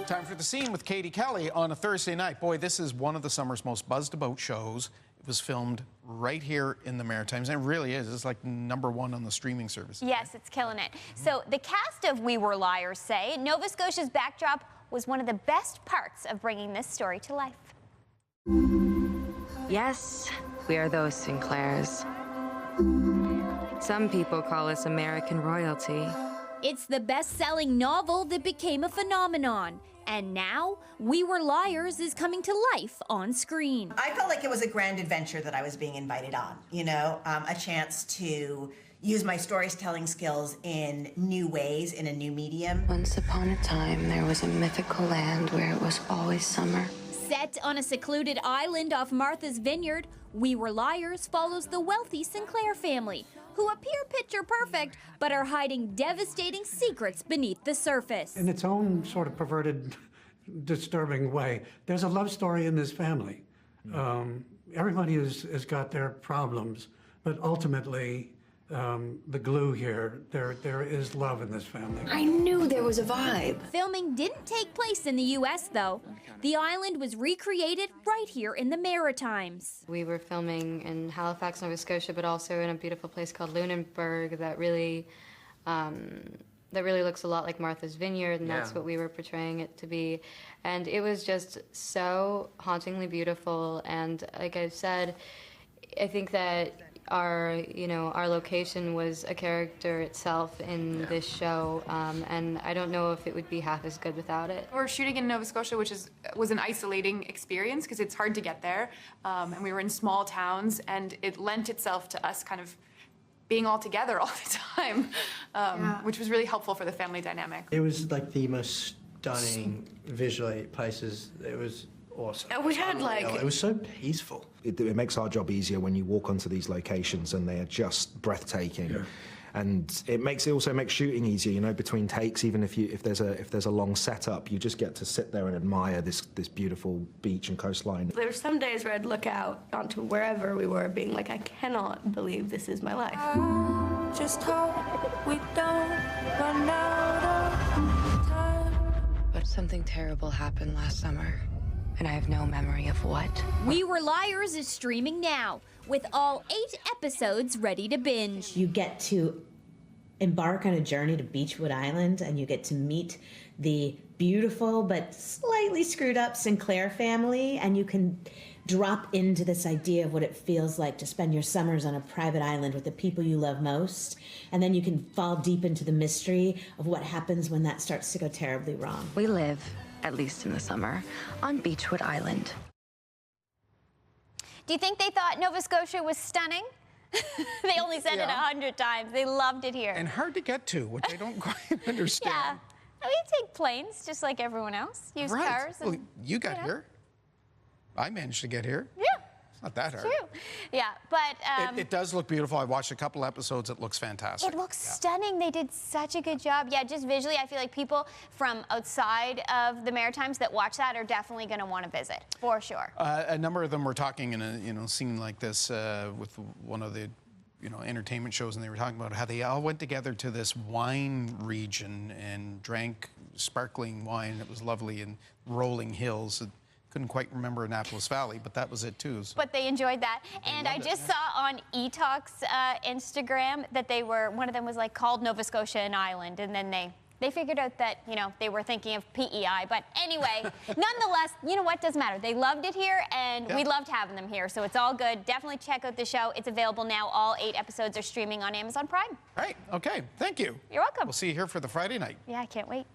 Time for The Scene with Katie Kelly on a Thursday night. Boy, this is one of the summer's most buzzed about shows. It was filmed right here in the Maritimes, and it really is. It's like #1 on the streaming service. Yes, it's killing it. So the cast of We Were Liars say Nova Scotia's backdrop was one of the best parts of bringing this story to life. Yes, we are those Sinclairs. Some people call us American royalty. It's the best-selling novel that became a phenomenon. And now, We Were Liars is coming to life on screen. I felt like it was a grand adventure that I was being invited on, a chance to use my storytelling skills in new ways, in a new medium. Once upon a time, there was a mythical land where it was always summer. Set on a secluded island off Martha's Vineyard, We Were Liars follows the wealthy Sinclair family, who appear picture perfect, but are hiding devastating secrets beneath the surface. In its own sort of perverted, disturbing way, there's a love story in this family. Everybody has got their problems, but ultimately, the glue here, there is love in this family. I knew there was a vibe. Filming didn't take place in the U.S., though. The island was recreated right here in the Maritimes. We were filming in Halifax, Nova Scotia, but also in a beautiful place called Lunenburg that really looks a lot like Martha's Vineyard, and that's what we were portraying it to be. And it was just so hauntingly beautiful, and like I've said, I think that our location was a character itself in this show, and I don't know if it would be half as good without it. We're shooting in Nova Scotia, which was an isolating experience because it's hard to get there, and we were in small towns, and it lent itself to us kind of being all together all the time, which was really helpful for the family dynamic. It was like the most stunning visually places. It was awesome. We had it was so peaceful. It makes our job easier when you walk onto these locations and they are just breathtaking. Yeah. And it also makes shooting easier, between takes. Even if there's a long setup, you just get to sit there and admire this beautiful beach and coastline. There were some days where I'd look out onto wherever we were, being like, I cannot believe this is my life. Just hope we don't run out of time. But something terrible happened last summer, and I have no memory of what. We Were Liars is streaming now, with all 8 episodes ready to binge. You get to embark on a journey to Beachwood Island, and you get to meet the beautiful but slightly screwed up Sinclair family, and you can drop into this idea of what it feels like to spend your summers on a private island with the people you love most, and then you can fall deep into the mystery of what happens when that starts to go terribly wrong. We live, at least in the summer, on Beachwood Island. Do you think they thought Nova Scotia was stunning? They only said it 100 times. They loved it here. And hard to get to, which I don't quite understand. Yeah. We take planes just like everyone else. Use cars. Well, you got here. I managed to get here. Yeah. It's not that hard. True. Yeah, but it does look beautiful. I watched a couple episodes. It looks fantastic. It looks stunning. They did such a good job. Yeah, just visually, I feel like people from outside of the Maritimes that watch that are definitely going to want to visit, for sure. A number of them were talking in a scene like this with one of the entertainment shows, and they were talking about how they all went together to this wine region and drank sparkling wine. It was lovely, and rolling hills. Couldn't quite remember Annapolis Valley, but that was it too. So. But they enjoyed that. And I just saw on eTalk's Instagram that one of them was like called Nova Scotia an island, and then they figured out that, they were thinking of PEI. But anyway, nonetheless, you know what, doesn't matter. They loved it here, and we loved having them here, so it's all good. Definitely check out the show. It's available now. All 8 episodes are streaming on Amazon Prime. Right, okay, thank you. You're welcome. We'll see you here for the Friday night. Yeah, I can't wait.